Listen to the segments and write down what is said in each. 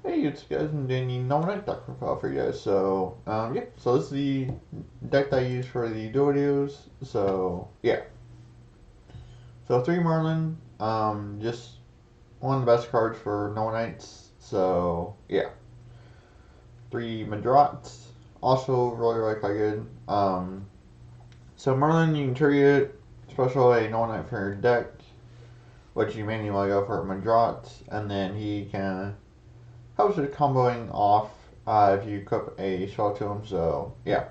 Hey, it's guys, and Danny Noble Knight deck profile for you guys. So, yeah, so this is the deck that I use for the duo videos. So, yeah. So, 3 Merlin, just one of the best cards for Noble Knights. So, yeah. 3 Madrats, also really quite good. So Merlin, you can trigger it, special a Noble Knight for your deck, which you mainly want to go for Madrat, and then he can helps with comboing off if you equip a spell to him. So yeah,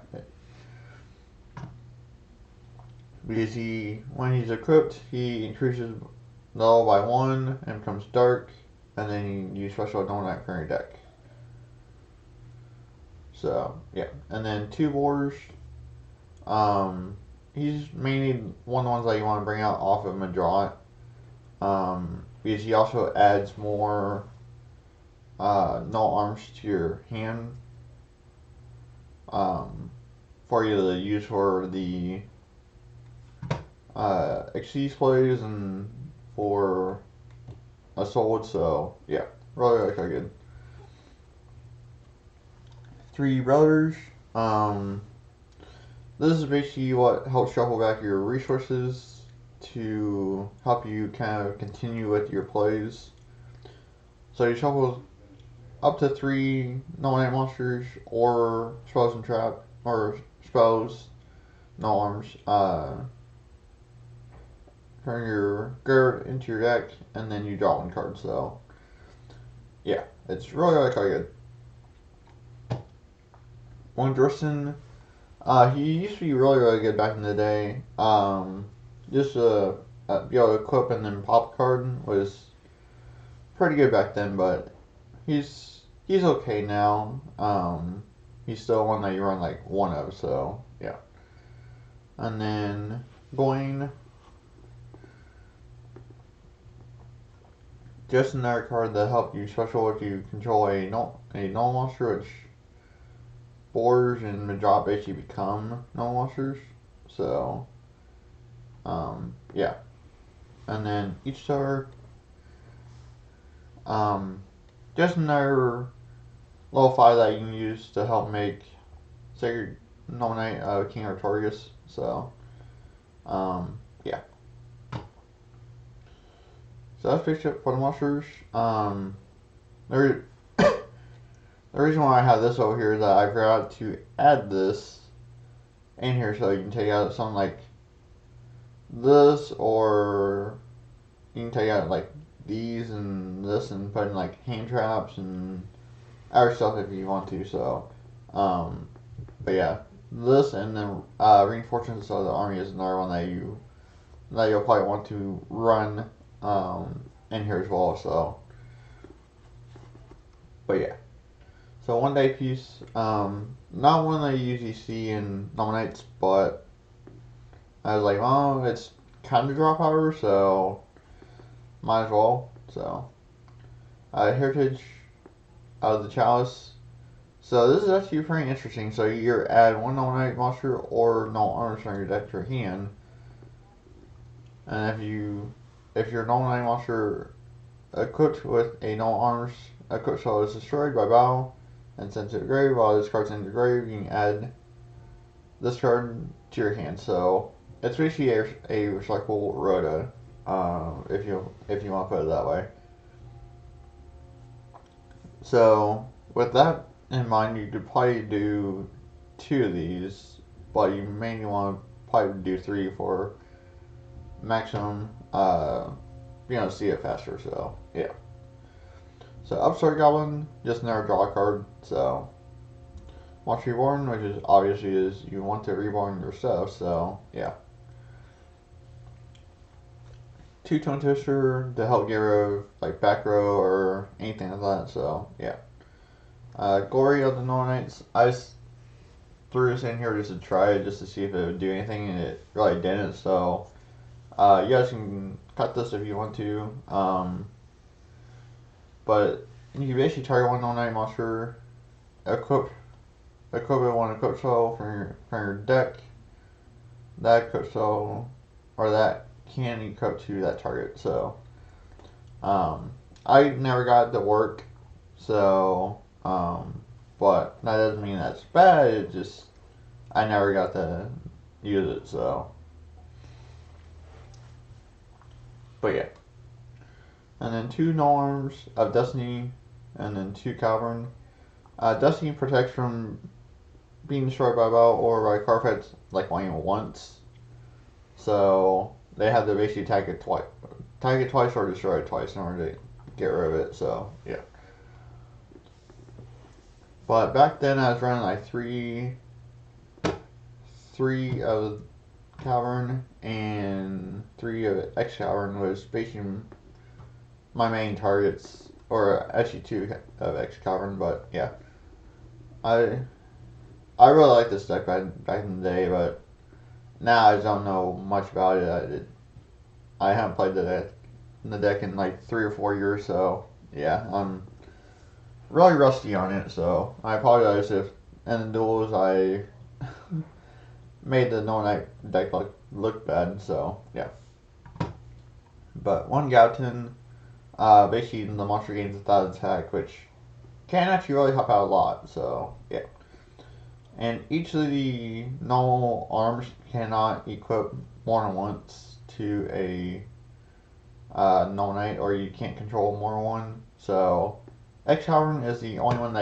because when he's equipped, he increases the level by 1 and becomes dark, and then you use special Noble Knight for your deck. So yeah, and then 2 Boars. He's mainly one of the ones that you want to bring out off of Madrat. Because he also adds more null arms to your hand for you to use for the Xyz plays and for Assault. So yeah, really good. 3 Brothers. This is basically what helps shuffle back your resources to help you kind of continue with your plays. So you shuffle up to 3 null knight monsters or spells and trap or spells, no arms. Turn your guard into your deck, and then you draw 1 card. So yeah, it's really quite good. 1 Driston. He used to be really good back in the day. Just be able to equip and then pop a card was pretty good back then, but he's okay now. He's still one that you run like one of, so yeah. And then going just another card that help you special if you control a null monster, which Boars and Madrop basically become null monsters. So yeah. And then each star just another level 5 that you can use to help make Sacred Nominate King Artorias. So, yeah. So that's basically it for the monsters. The reason why I have this over here is that I forgot to add this in here so you can take out something like this, or you can take out like these and this and put in like hand traps and other stuff if you want to. So, but yeah, this and then reinforcements of the army is another one that you'll probably want to run in here as well. So, but yeah, so 1 day piece, not one that you usually see in Nominates, but I was like, oh, it's kind of draw power, so might as well. So, Heritage of the Chalice. So this is actually pretty interesting. So you either add 1 null knight monster or null arms from your deck to your hand, and if your null knight monster equipped with a null arms equipped spell is destroyed by battle and sent to the grave, while this card's in the grave, you can add this card to your hand. So it's basically a recyclable Rhoda, if you want to put it that way. So with that in mind, you could probably do 2 of these, but you mainly want to probably do 3 for maximum, see it faster. So yeah. So Upstart Goblin, just another draw card. So Watch Reborn, which is obviously is you want to reborn your stuff. So yeah. 2 Tone Twister to help get rid of like back row or anything like that. So yeah. Glory of the Noble Knights. I just threw this in here just to try it, just to see if it would do anything, and it really didn't. So you guys can cut this if you want to. But you basically target 1 Noble Knight monster, equip it 1 equip spell from your deck. That equip spell or that can equip to that target. So I never got it to work. So, but that doesn't mean that's bad. It just I never got to use it. So, but yeah. And then 2 null arms of Destiny, and then 2 Cavern. Destiny protects from being destroyed by battle or by card effects like once. So they have to basically tag it twice or destroy it twice in order to get rid of it. So yeah. But back then I was running like three of Cavern and 3 of X Cavern was basically my main targets, or actually 2 of X Cavern. But yeah, I really like this deck back in the day, but now I don't know much about it. I haven't played the deck in like 3 or 4 years, so yeah, I'm really rusty on it. So I apologize if in the duels I made the Noble Knight deck look bad. So yeah, but 1 Gauten, basically the monster gains 1,000 attack, which can actually really help out a lot. So yeah. And each of the normal arms cannot equip more than once to a Noble Knight, or you can't control more than one. So X Cavern is the only one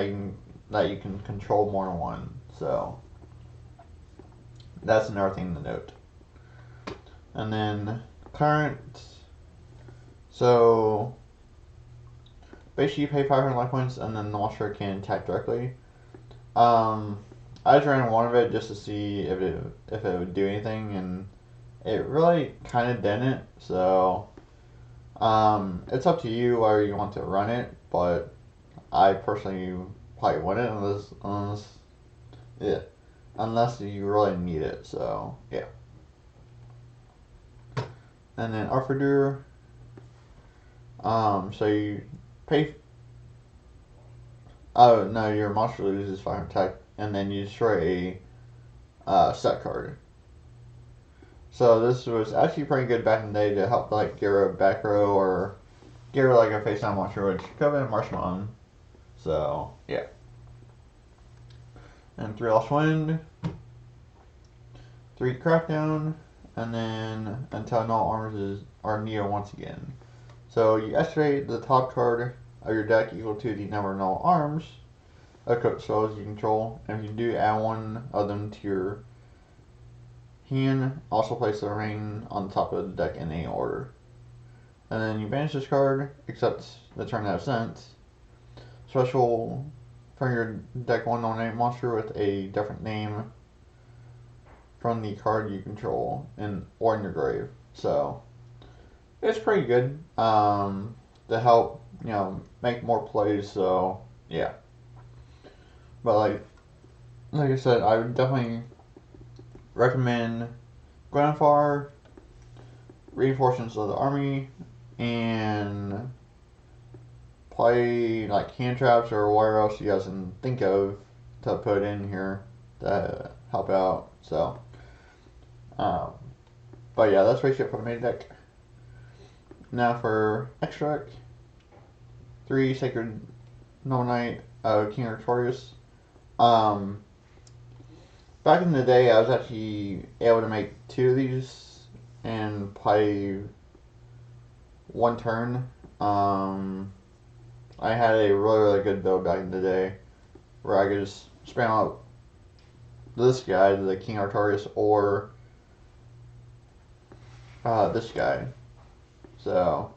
that you can control more than one. So that's another thing to note. And then current, so basically you pay 500 life points, and then the monster can attack directly. I just ran one of it just to see if it would do anything, and it really kind of didn't. So it's up to you whether you want to run it, but I personally probably wouldn't unless you really need it. So yeah. And then Arfadur, so you pay. Oh no, your monster loses 500 attack, and then you destroy a set card. So this was actually pretty good back in the day to help like get rid of back row or get rid of like a face down monster, which could have been Marshmallow. So yeah. And 3 Lost Wind, 3 Crackdown, and then until no arms are Neo once again. So you estimate the top card of your deck equal to the number of null arms equipped spells you control, and if you do add one of them to your hand, also place the remaining on the top of the deck in any order. And then you banish this card, except the turn that sent. Special from your deck 1 non-name monster with a different name from the card you control or in your grave. So it's pretty good to help make more plays. So yeah, but like I said, I would definitely recommend Grandfather, Reinforcements of the Army, and play like hand traps or whatever else you guys can think of to put in here to help out. So, but yeah, that's basically it for the main deck. Now for extract, 3 Sacred Noble Knight, King Artorias. Back in the day, I was actually able to make 2 of these and play 1 turn. I had a really good build back in the day where I could just spam out this guy, the King Artorias, or this guy. So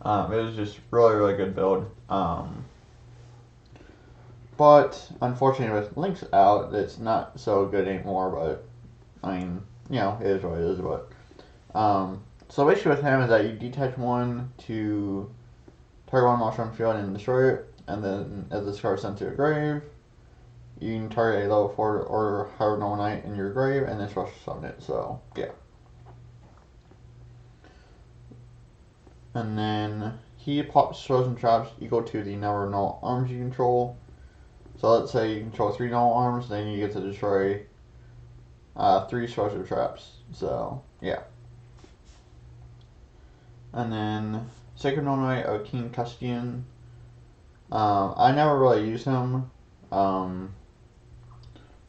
it was just really good build. But unfortunately, with Link's out, it's not so good anymore. But I mean, it is what it is. But so basically, with him is that you detach 1 to target 1 monster on the field and destroy it, and then as this card is sent to a grave, you can target a level 4 or higher Noble Knight in your grave, and then special summon it. So yeah. And then he pops frozen traps equal to the number of null arms you control. So let's say you control 3 null arms, then you get to destroy 3 special traps. So yeah. And then Sacred Noble Knight of King Custian. I never really use him, um,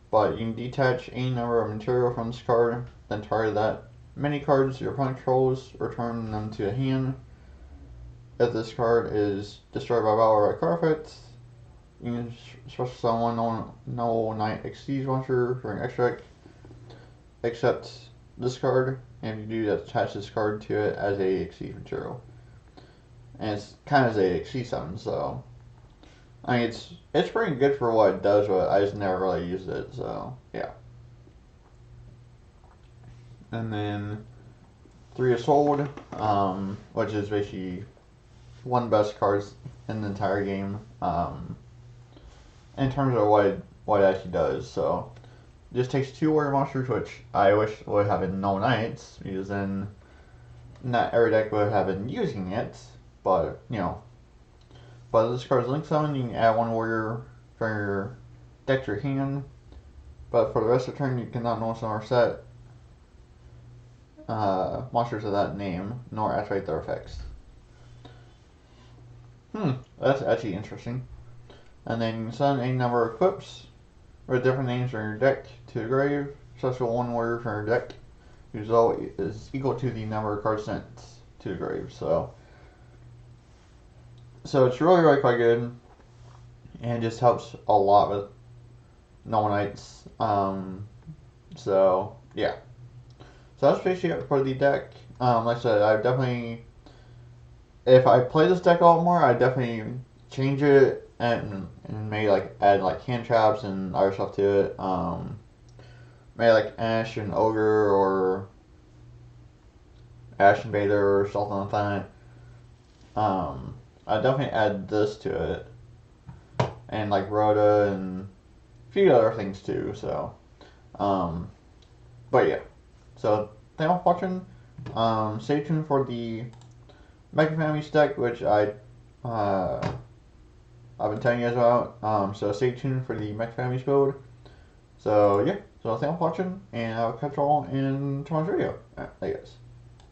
but you can detach any number of material from this card, then target that many cards your opponent controls, return them to the hand. If this card is destroyed by battle or by card effect, you can special summon Noble Knight Exceeds monster for an extra deck, except this card, and if you do that, attach this card to it as a Exceed material. And it's kind of a Exceed summon, so I mean it's pretty good for what it does, but I just never really used it, so yeah. And then Three of Sold, which is basically one of the best cards in the entire game, in terms of what it actually does. So it just takes two warrior monsters, which I wish would have been no knights, because then not every deck would have been using it. But but this card's link summon, you can add one warrior from your deck to your hand. But for the rest of the turn, you cannot no longer set monsters of that name, nor activate their effects. That's actually interesting. And then you can send any number of equips with different names from your deck to the grave. Special one warrior from your deck, whose result is equal to the number of cards sent to the grave. So it's really quite good, and just helps a lot with Noble Knights. So yeah. So that's basically it for the deck. Like I said, I definitely, if I play this deck a lot more, I definitely change it and maybe like add like hand traps and other stuff to it. Maybe like Ash and Ogre or Ash Invader or something like that. I definitely add this to it, and like Rhoda and a few other things too. So, but yeah. So thank you for watching. Stay tuned for the Mega Families deck, which I've been telling you guys about. So stay tuned for the Mega Families build. So yeah. So thank you for watching, and I'll catch you all in tomorrow's video. Alright, thank you guys.